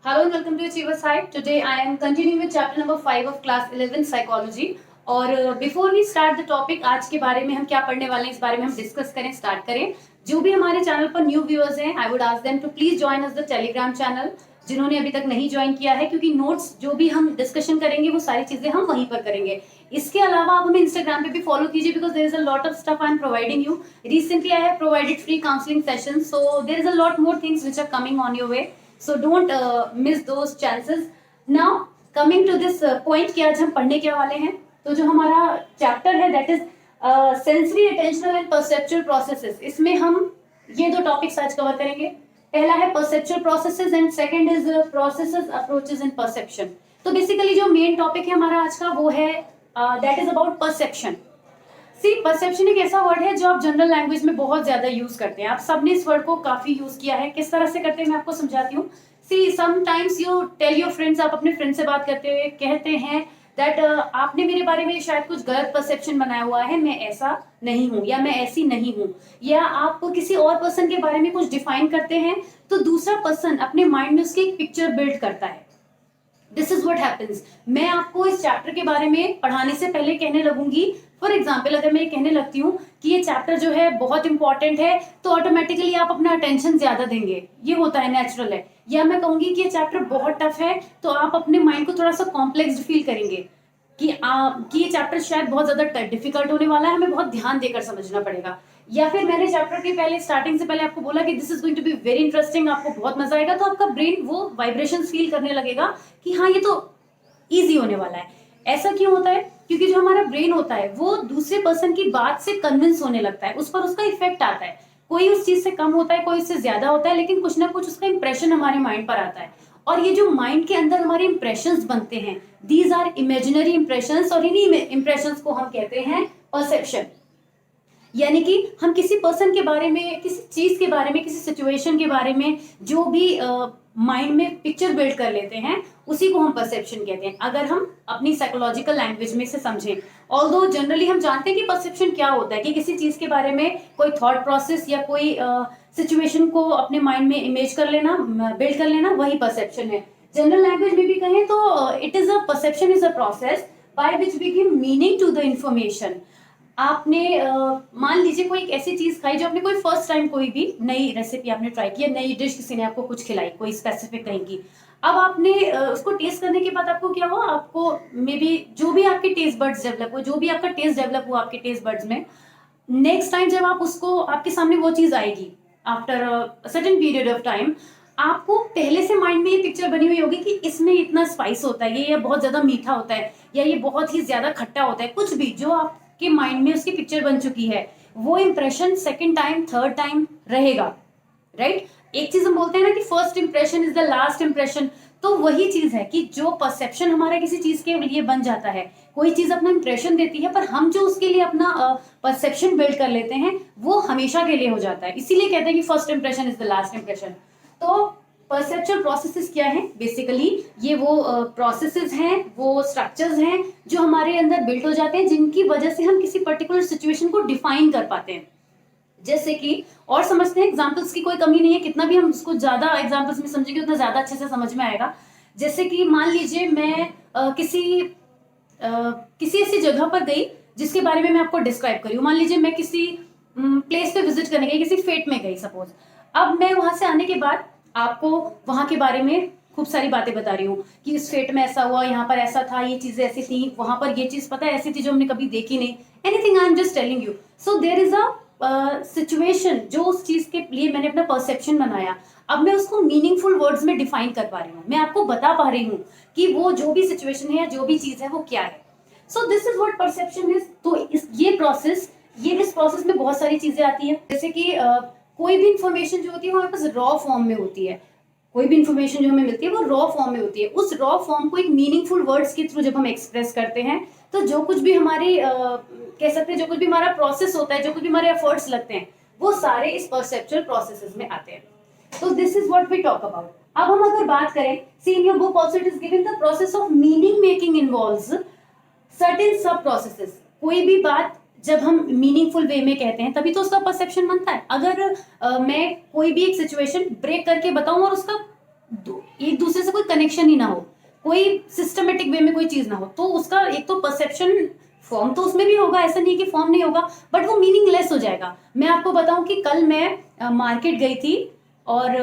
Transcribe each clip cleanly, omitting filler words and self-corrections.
Hello and welcome to Achievers Hype. Today I am continuing with chapter number 5 of class 11 psychology. और before we start the topic, आज के बारे में हम क्या पढ़ने वाले हैं इस बारे में हम डिस्कस करें, स्टार्ट करें. जो भी हमारे चैनल पर न्यू व्यूअर्स हैं, I would ask them to please join us the Telegram channel. जिन्होंने अभी तक नहीं ज्वाइन किया है, क्योंकि नोट्स जो भी हम डिस्कशन करेंगे वो सारी चीजें हम वहीं पर करेंगे. इसके अलावा आप हमें इंस्टाग्राम पे भी फॉलो कीजिए, because there is a lot of stuff I am providing you. Recently I have provided free counselling session, so there is a lot more things which are coming on your way. So don't miss those chances. Now coming to this point कि आज हम पढ़ने क्या वाले हैं. तो जो हमारा चैप्टर है that is sensory, attentional and perceptual processes. इसमें हम ये दो टॉपिक्स आज कवर करेंगे. पहला है perceptual processes and second is processes, approaches and perception. तो बेसिकली जो मेन टॉपिक है हमारा आज का वो है that is about perception. See perception एक ऐसा वर्ड है जो आप जनरल लैंग्वेज में बहुत ज्यादा यूज करते हैं. आप सबने इस वर्ड को काफी यूज किया है. किस तरह से करते हैं मैं आपको समझाती हूँ. See sometimes you tell your friends, आप अपने फ्रेंड से बात करते हुए कहते हैं दैट आपने मेरे बारे में शायद कुछ गलत परसेप्शन बनाया हुआ है, मैं ऐसा नहीं हूँ या मैं ऐसी नहीं हूँ. या आप किसी और पर्सन के बारे में कुछ डिफाइन करते हैं तो दूसरा पर्सन अपने माइंड में उसकी एक पिक्चर बिल्ड करता है. This is what happens. मैं आपको इस चैप्टर के बारे में पढ़ाने से पहले कहने लगूंगी. फॉर एग्जाम्पल, अगर मैं ये कहने लगती हूँ कि ये चैप्टर जो है बहुत इंपॉर्टेंट है, तो ऑटोमेटिकली आप अपना अटेंशन ज्यादा देंगे. ये होता है, नेचुरल है. या मैं कहूंगी कि ये चैप्टर बहुत टफ है, तो आप अपने माइंड को थोड़ा सा कॉम्प्लेक्स फील करेंगे कि ये चैप्टर शायद बहुत ज्यादा डिफिकल्ट होने वाला है, हमें बहुत ध्यान देकर समझना पड़ेगा. या फिर मैंने चैप्टर के पहले स्टार्टिंग से पहले आपको बोला कि this is going to be very interesting, आपको बहुत मजा आएगा, तो आपका ब्रेन वो वाइब्रेशन फील करने लगेगा कि हाँ ये तो ईजी होने वाला है. ऐसा क्यों होता है? क्योंकि जो हमारा ब्रेन होता है वो दूसरे पर्सन की बात से कन्विंस होने लगता है, उस पर उसका इफेक्ट आता है. कोई उस चीज से कम होता है, कोई उससे ज्यादा होता है, लेकिन कुछ ना कुछ उसका इंप्रेशन हमारे माइंड पर आता है. और ये जो माइंड के अंदर हमारे इंप्रेशंस बनते हैं, दीज आर इमेजिनरी इंप्रेशंस, और इन्हीं इंप्रेशंस को हम कहते हैं परसेप्शन. यानी कि हम किसी पर्सन के बारे में, किसी चीज के बारे में, किसी सिचुएशन के बारे में जो भी माइंड में पिक्चर बिल्ड कर लेते हैं, उसी को हम परसेप्शन कहते हैं, अगर हम अपनी साइकोलॉजिकल लैंग्वेज में से समझें. ऑल्दो जनरली हम जानते हैं कि परसेप्शन क्या होता है, कि किसी चीज के बारे में कोई थॉट प्रोसेस या कोई सिचुएशन को अपने माइंड में इमेज कर लेना, बिल्ड कर लेना, वही परसेप्शन है. जनरल लैंग्वेज में भी कहें तो it is a perception is a process by which we give meaning to the information. आपने मान लीजिए कोई एक ऐसी चीज खाई, जो आपने कोई फर्स्ट टाइम कोई भी नई रेसिपी आपने ट्राई की, नई डिश किसी ने आपको कुछ खिलाई, कोई स्पेसिफिक कहीं की. अब आपने उसको टेस्ट करने के बाद आपको क्या हुआ, आपको मे बी जो भी आपके टेस्ट बर्ड्स डेवलप हुए, जो भी आपका टेस्ट डेवलप हुआ आपके टेस्ट बर्ड्स में, नेक्स्ट टाइम जब आप उसको, आपके सामने वो चीज आएगी after a certain period of time, आपको पहले से माइंड में ये पिक्चर बनी हुई होगी कि इसमें इतना स्पाइस होता है, ये बहुत ज्यादा मीठा होता है, या ये बहुत ही ज्यादा खट्टा होता है. कुछ भी जो आपके माइंड में उसकी पिक्चर बन चुकी है, वो impression second time, third time रहेगा. राइट? एक चीज हम बोलते हैं ना कि first impression is the last impression. तो वही चीज है कि जो परसेप्शन हमारा किसी चीज के लिए बन जाता है, कोई चीज अपना इंप्रेशन देती है, पर हम जो उसके लिए अपना परसेप्शन बिल्ड कर लेते हैं, वो हमेशा के लिए हो जाता है. इसीलिए कहते हैं कि first impression is the last impression. तो परसेप्चुअल प्रोसेसेस क्या हैं? बेसिकली ये वो प्रोसेसेस हैं, वो स्ट्रक्चर्स हैं जो हमारे अंदर बिल्ड हो जाते हैं, जिनकी वजह से हम किसी पर्टिकुलर सिचुएशन को डिफाइन कर पाते हैं. जैसे कि, और समझते हैं, एग्जांपल्स की कोई कमी नहीं है, कितना भी हम उसको ज्यादा एग्जांपल्स में समझेंगे उतना ज्यादा अच्छे से समझ में आएगा. जैसे कि मान लीजिए मैं किसी ऐसी जगह पर गई जिसके बारे में मैं आपको डिस्क्राइब करी हूँ. मान लीजिए मैं किसी प्लेस पे विजिट करने गई, किसी फेट में गई सपोज. अब मैं वहां से आने के बाद आपको वहां के बारे में खूब सारी बातें बता रही हूँ कि इस फेट में ऐसा हुआ, यहाँ पर ऐसा था, ये चीजें ऐसी थी, वहां पर ये चीज पता है ऐसी थी जो हमने कभी देखी नहीं. Anything, I am just telling you. So there is a situation जो उस चीज के लिए मैंने अपना परसेप्शन बनाया. अब मैं उसको मीनिंगफुल वर्ड्स में डिफाइन कर पा रही हूँ, मैं आपको बता पा रही हूँ कि वो जो भी सिचुएशन है या जो भी चीज है वो क्या है. सो this is what perception is. तो इस प्रोसेस में बहुत सारी चीजें आती है. जैसे कि कोई भी इंफॉर्मेशन जो होती है वो हमारे पास रॉ फॉर्म में होती है. कोई भी इंफॉर्मेशन जो हमें मिलती है वो रॉ फॉर्म में होती है. उस रॉ फॉर्म को एक मीनिंगफुल वर्ड्स के थ्रू जब हम एक्सप्रेस करते हैं, तो जो कुछ भी हमारे कह सकते हैं, जो कुछ भी हमारा प्रोसेस होता है, जो कुछ भी हमारे एफर्ट्स लगते हैं, वो सारे इस परसेप्चुअल प्रोसेसेस में आते हैं. तो this is what we talk about. अब हम अगर बात करें, see in your book also it is given the process of meaning making involves certain sub processes. कोई भी बात जब हम मीनिंगफुल वे में कहते हैं तभी तो उसका परसेप्शन बनता है. अगर मैं कोई भी एक सिचुएशन ब्रेक करके बताऊं और उसका एक दूसरे से कोई कनेक्शन ही ना हो, कोई सिस्टमेटिक वे में कोई चीज ना हो, तो उसका एक तो परसेप्शन फॉर्म तो उसमें भी होगा, ऐसा नहीं है कि फॉर्म नहीं होगा, बट वो मीनिंगलेस हो जाएगा। मैं आपको बताऊं कि कल मैं मार्केट गई थी और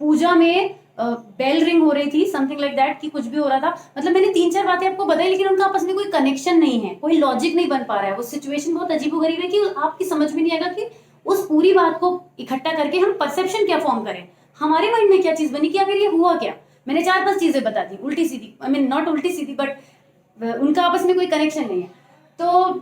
पूजा में बेल रिंग हो रही थी, समथिंग लाइक दैट, कि कुछ भी हो रहा था। मतलब मैंने 3-4 बातें आपको बताई, लेकिन उनका आपस में कोई कनेक्शन नहीं है, कोई लॉजिक नहीं बन पा रहा है। वो सिचुएशन बहुत अजीबोगरीब है कि आपकी समझ में नहीं आएगा कि उस पूरी बात को इकट्ठा करके हम परसेप्शन क्या फॉर्म करें, हमारे माइंड में क्या चीज बनी कि आखिर ये हुआ क्या। मैंने 4-5 चीजें बता दी उल्टी सीधी, आई मीन नॉट उल्टी सीधी, बट उनका आपस में कोई कनेक्शन नहीं है। तो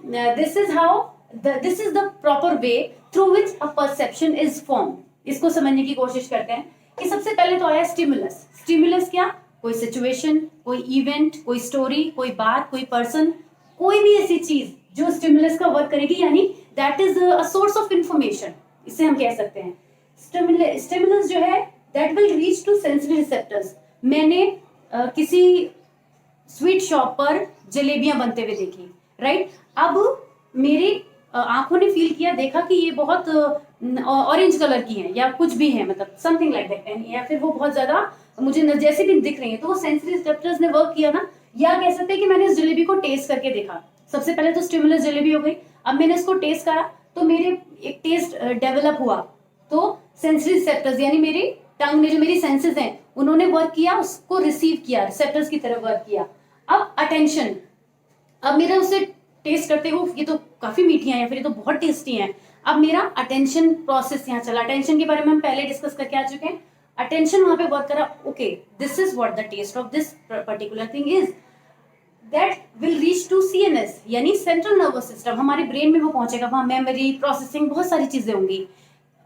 this is the proper way through which a perception is form. इसको समझने की कोशिश करते हैं कि सबसे पहले तो आया स्टिमुलस। स्टिमुलस क्या? कोई सिचुएशन, कोई इवेंट, कोई स्टोरी, कोई बात, कोई पर्सन, कोई भी ऐसी चीज जो स्टिमुलस का वर्क करेगी, यानी that is a source of information, इसे हम कह सकते हैं। स्टिमुलस जो है that will reach to sensory receptors. मैंने किसी स्वीट शॉप पर जलेबियां बनते हुए देखी, राइट? अब मेरी आंखों ने फील किया, देखा कि ये बहुत ऑरेंज कलर की है या कुछ भी है, मतलब समथिंग लाइक दैट, या फिर वो बहुत ज्यादा मुझे जैसे भी दिख रही है, तो वो सेंसरी रिसेप्टर्स ने वर्क किया ना। या कह सकते हैं कि मैंने इस जलेबी को टेस्ट करके देखा। सबसे पहले तो स्टिमुलस जलेबी हो गई, अब मैंने इसको टेस्ट करा तो मेरे एक टेस्ट डेवलप हुआ, तो सेंसरी रिसेप्टर्स यानी मेरी टंग ने, जो मेरी सेंसेस हैं, उन्होंने वर्क किया, उसको रिसीव किया, रिसेप्टर्स की तरफ वर्क किया। अब अटेंशन, अब मेरा उसे टेस्ट करते हो, ये तो काफी मीठी है या फिर ये तो बहुत टेस्टी है, अब मेरा अटेंशन प्रोसेस यहाँ चला। अटेंशन के बारे में हम पहले डिस्कस करके आ चुके हैं। अटेंशन वहां पे वर्क करा, okay this is what the taste of this particular thing is, that will reach to CNS यानी सेंट्रल नर्वस सिस्टम, हमारे ब्रेन में वो पहुंचेगा, वहां मेमोरी, प्रोसेसिंग, बहुत सारी चीजें होंगी,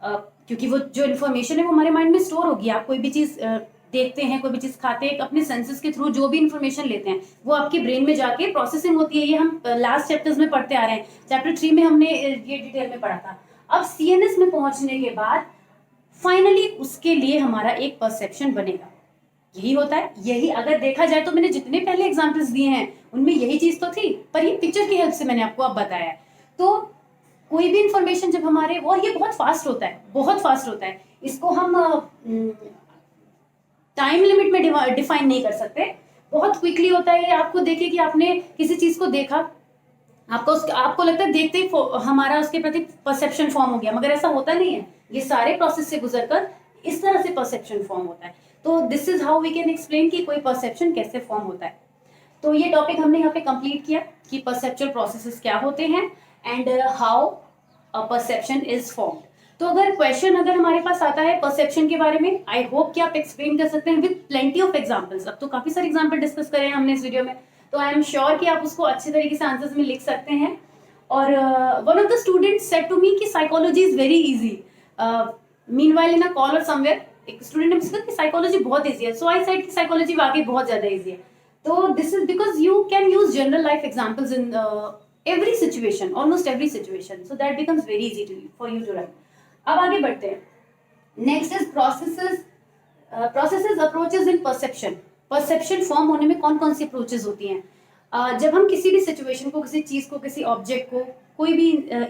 क्योंकि वो जो इन्फॉर्मेशन है वो हमारे माइंड में स्टोर होगी। आप कोई भी चीज देखते हैं, कोई भी चीज खाते हैं, अपने सेंसेस के थ्रू जो भी इन्फॉर्मेशन लेते हैं वो आपके ब्रेन में जाके प्रोसेसिंग होती है। ये हम लास्ट चैप्टर्स में पढ़ते आ रहे हैं, चैप्टर 3 में हमने ये डिटेल में पढ़ा था। अब सीएनएस में पहुंचने के बाद फाइनली उसके लिए हमारा एक परसेप्शन बनेगा। यही होता है, यही अगर देखा जाए तो मैंने जितने पहले एग्जाम्पल्स दिए हैं उनमें यही चीज तो थी, पर ये पिक्चर की हेल्प से मैंने आपको अब बताया। तो कोई भी इंफॉर्मेशन जब हमारे, और ये बहुत फास्ट होता है, बहुत फास्ट होता है, इसको हम टाइम लिमिट में डिफाइन नहीं कर सकते, बहुत क्विकली होता है। आपको देखिए कि आपने किसी चीज को देखा, आपको लगता है देखते ही हमारा उसके प्रति परसेप्शन फॉर्म हो गया, मगर ऐसा होता नहीं है। ये सारे प्रोसेस से गुजरकर इस तरह से परसेप्शन फॉर्म होता है। तो this is how we can explain कि कोई परसेप्शन कैसे फॉर्म होता है। तो ये टॉपिक हमने यहाँ पे कंप्लीट किया कि परसेप्चुअल प्रोसेसेस क्या होते हैं and how a perception is formed. तो अगर हमारे पास आता है परसेप्शन के बारे में, आई होप कि आप एक्सप्लेन कर सकते हैं विद प्लेंटी ऑफ एग्जांपल्स। अब तो काफी सारे एग्जांपल डिस्कस करे हैं हमने इस वीडियो में, तो आई एम श्योर कि आप उसको अच्छे तरीके से आंसर्स में लिख सकते हैं। और one of the students said to me कि psychology is very easy. Meanwhile in a call or somewhere एक स्टूडेंट ने मुझसे कहा कि साइकोलॉजी बहुत इजी है, सो आई सेड कि साइकोलॉजी वाकई बहुत ज्यादा इजी है। तो this is because you can use general life examples in every situation, almost every situation, so that becomes very easy for you to write. अब आगे बढ़ते हैं। Next is processes approaches in perception. Perception form होने में कौन कौन सी approaches होती हैं? जब हम किसी भी सिचुएशन को, किसी चीज को, किसी ऑब्जेक्ट को, कोई भी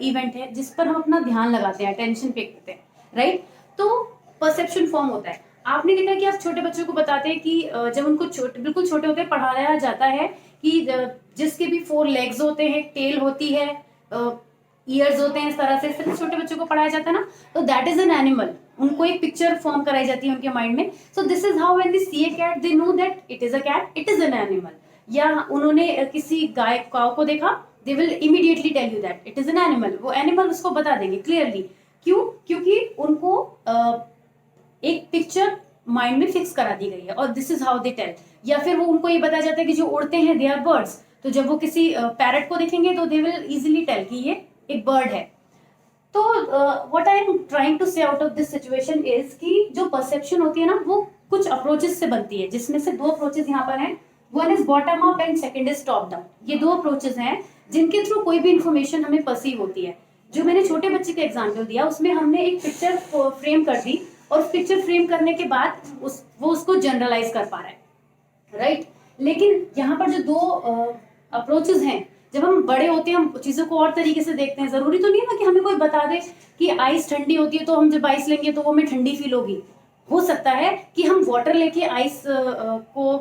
इवेंट है जिस पर हम अपना ध्यान लगाते हैं, अटेंशन पे करते हैं, राइट, तो परसेप्शन फॉर्म होता है। आपने देखा कि आप छोटे बच्चों को बताते हैं कि जब उनको बिल्कुल छोटे होते पढ़ाया जाता है कि जिसके भी 4 लेग्स होते हैं, टेल होती है, ईयर्स होते हैं, इस तरह से छोटे बच्चों को पढ़ाया जाता है ना, तो दैट इज एन एनिमल। उनको एक पिक्चर फॉर्म कराई जाती है उनके माइंड में। So this is how when they see a cat they know that it is a cat, it is an animal. या उन्होंने किसी गाय काऊ को देखा, they will immediately tell you that it is an animal. वो animal उसको बता देंगे क्लियरली। क्यों? क्योंकि उनको एक पिक्चर माइंड में फिक्स करा दी गई है, और this is how they tell. या फिर वो उनको ये बताया जाता है कि जो उड़ते हैं दे आर बर्ड्स, तो जब वो किसी पैरट को देखेंगे तो दे विल इजीली टेल कि ये एक बर्ड है। तो what I am trying to say out of this situation is कि जो परसेप्शन होती है ना, वो कुछ अप्रोचेस से बनती है, जिसमें से 2 अप्रोचेस यहाँ पर हैं। One is bottom up and second is top down. ये 2 अप्रोचेस हैं जिनके थ्रू कोई भी इंफॉर्मेशन हमें परसीव होती है। जो मैंने छोटे बच्चे का एग्जाम्पल दिया, उसमें हमने एक पिक्चर फ्रेम कर दी, और पिक्चर फ्रेम करने के बाद वो उसको जनरलाइज कर पा रहा है, राइट। लेकिन यहाँ पर जो 2 अप्रोचेस हैं, जब हम बड़े होते हैं हम चीजों को और तरीके से देखते हैं। जरूरी तो नहीं है ना कि हमें कोई बता दे कि आइस ठंडी होती है, तो हम जब आइस लेंगे तो वो हमें ठंडी फील होगी। हो सकता है कि हम वाटर लेके आइस को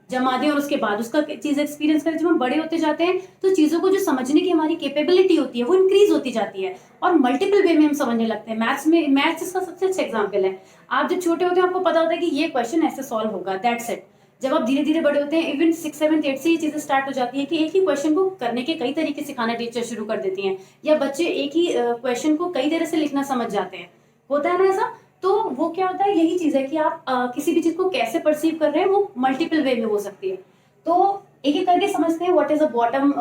जमा दें और उसके बाद उसका चीज एक्सपीरियंस करें। जब हम बड़े होते जाते हैं तो चीजों को जो समझने की हमारी कैपेबिलिटी होती है वो इंक्रीज होती जाती है और मल्टीपल वे में हम समझने लगते हैं। मैथ्स इसका सबसे अच्छा एग्जाम्पल है। आप जब छोटे होते हैं आपको पता होता है कि ये क्वेश्चन ऐसे सॉल्व होगा, दैट्स इट। जब आप धीरे धीरे बड़े होते हैं, इवन 6, 7, 8 से ये चीजें स्टार्ट हो जाती है कि एक ही क्वेश्चन को करने के कई तरीके सिखाना टीचर शुरू कर देती हैं, या बच्चे एक ही क्वेश्चन को कई तरह से लिखना समझ जाते हैं। होता है ना ऐसा? तो वो क्या होता है, यही चीज है कि आप किसी भी चीज को कैसे परसीव कर रहे हैं वो मल्टीपल वे में हो सकती है। तो एक एक करके समझते हैं what is a bottom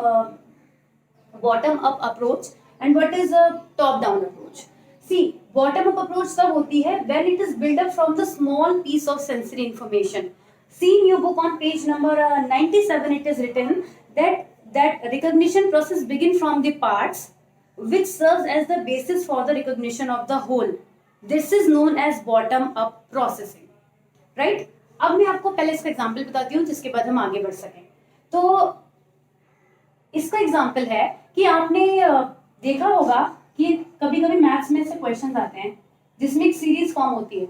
up approach and what is a top down approach. See, bottom up approach तब होती है when it is build up from the small piece of sensory information. See in your book on page number 97, it is written that recognition process begin from the parts which serves as the basis for the recognition of the whole. This is known as bottom up processing, right? अब मैं आपको पहले इसका example बताती हूँ जिसके बाद हम आगे बढ़ सकें। तो इसका एग्जांपल है कि आपने देखा होगा कि कभी कभी मैथ्स में ऐसे क्वेश्चन आते हैं जिसमें एक सीरीज फॉर्म होती है,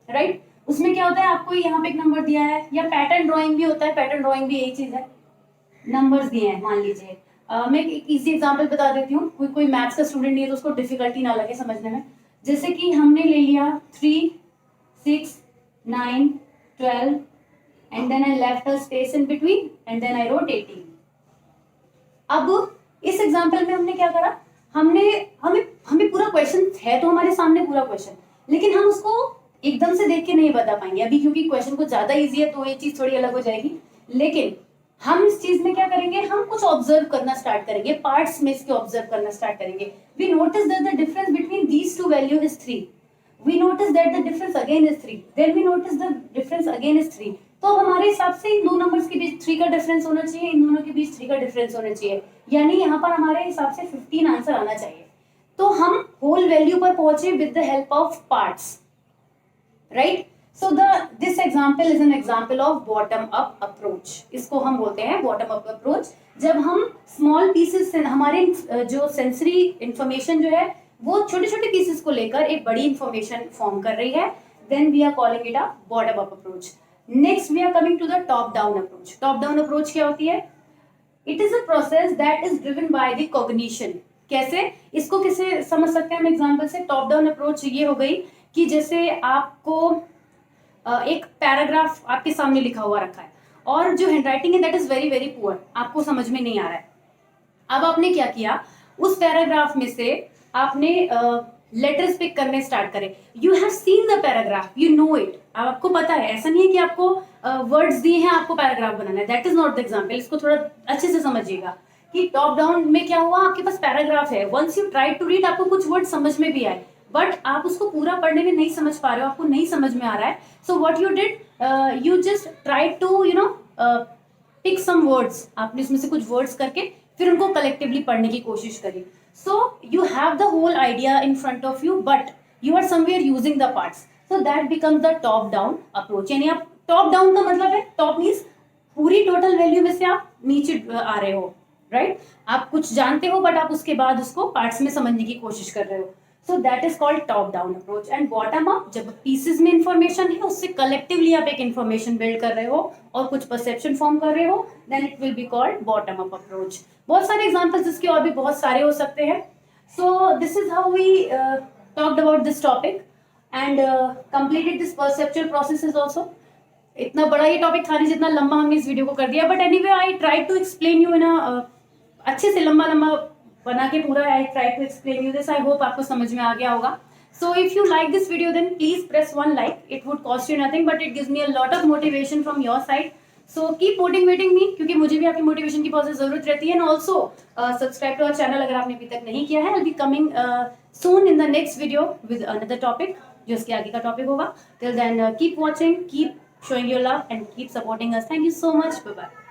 राइट? उसमें क्या होता है, आपको यहाँ पे एक नंबर दिया है, या पैटर्न ड्राइंग भी होता है। पैटर्न ड्राइंग भी यही चीज है, नंबर्स दिए हैं मान लीजिए। मैं एक इजी एग्जांपल बता देती हूँ, कोई मैथ्स का स्टूडेंट नहीं है तो उसको डिफिकल्टी ना लगे समझने में। जैसे कि हमने ले लिया 3, 6, 9, 12 and then I left a space in between and then I wrote 18। अब इस एग्जांपल में हमने क्या करा, हमें पूरा क्वेश्चन है तो हमारे सामने पूरा क्वेश्चन, लेकिन हम उसको एकदम से देख के नहीं बता पाएंगे अभी, क्योंकि क्वेश्चन कुछ ज्यादा इजी है तो ये चीज थोड़ी अलग हो जाएगी। लेकिन हम इस चीज में क्या करेंगे, हम कुछ ऑब्जर्व करना स्टार्ट करेंगे, पार्ट्स में इसके ऑब्जर्व करना स्टार्ट करेंगे। We notice that the difference between these two value is 3। We notice that the difference again is 3, then we notice the difference again is 3। तो हमारे हिसाब से इन दो नंबर्स के बीच 3 का डिफरेंस होना चाहिए, इन दोनों के बीच 3 का डिफरेंस होना चाहिए, यानी यहाँ पर हमारे हिसाब से 15 आंसर आना चाहिए। तो हम होल वैल्यू पर पहुंचे with the help of parts, right? So this example is an example of bottom up approach. इसको हम बोलते हैं बॉटम अप अप्रोच। जब हम स्मॉल पीसेस से हमारे जो सेंसरी इंफॉर्मेशन जो है वो छोटे छोटे पीसेस को लेकर एक बड़ी इंफॉर्मेशन फॉर्म कर रही है, then we are calling it a bottom up approach. Next we are coming to the top down approach. Top down approach क्या होती है? It is a process that is driven by the cognition. कैसे? इसको कैसे समझ सकते हैं हम एग्जाम्पल से? टॉप डाउन अप्रोच ये हो गई कि जैसे आपको एक पैराग्राफ आपके सामने लिखा हुआ रखा है और जो हैंडराइटिंग है that is very very poor, आपको समझ में नहीं आ रहा है। अब आपने क्या किया, उस पैराग्राफ में से आपने लेटर्स पिक करने स्टार्ट करे। You have seen the paragraph, you know it, आपको पता है। ऐसा नहीं है कि आपको वर्ड्स दिए हैं आपको पैराग्राफ बनाना है, that is not the example. इसको थोड़ा अच्छे से समझिएगा कि टॉप डाउन में क्या हुआ, आपके पास पैराग्राफ है, once you try to read आपको कुछ वर्ड समझ में भी आए, बट आप उसको पूरा पढ़ने में नहीं समझ पा रहे हो, आपको नहीं समझ में आ रहा है। So what you did, you just try to pick some words, आपने इसमें से कुछ वर्ड्स करके फिर उनको कलेक्टिवली पढ़ने की कोशिश करी। So you have the whole idea in front of you but you are somewhere using the parts, so that becomes the top down approach. यानी आप टॉप डाउन का मतलब है, टॉप मीन्स पूरी टोटल वैल्यू में से आप नीचे आ रहे हो, राइट? आप कुछ जानते हो बट आप उसके बाद उसको पार्ट्स में समझने की कोशिश कर रहे हो। So that is called top down approach. And bottom up, जब पीसेस में इंफॉर्मेशन है उससे कलेक्टिवली आप एक इंफॉर्मेशन बिल्ड कर रहे हो और कुछ परसेप्शन फॉर्म कर रहे हो, then it will be called bottom up approach. बहुत सारे एग्जांपल्स इसके और भी बहुत सारे हो सकते हैं। So this is how we talked about this topic and completed this perceptual processes also. इतना बड़ा ये टॉपिक था नहीं जितना लंबा हमने इस वीडियो को कर दिया, but anyway I try to explain you in अच्छे से लंबा बना के पूरा I try to explain you this. I hope आपको समझ में आ गया होगा। So if you like this video then please press one like, it would cost you nothing but it gives me a lot of motivation from your side. So keep motivating me, क्योंकि मुझे भी आपकी motivation की बहुत ज़्यादा जरूरत रहती है। And also subscribe to our channel अगर आपने अभी तक नहीं किया है। I will be coming soon in the next video with another topic, जो इसके आगे का टॉपिक होगा। Till then keep watching, keep showing your love and keep supporting us. Thank you so much. Bye bye.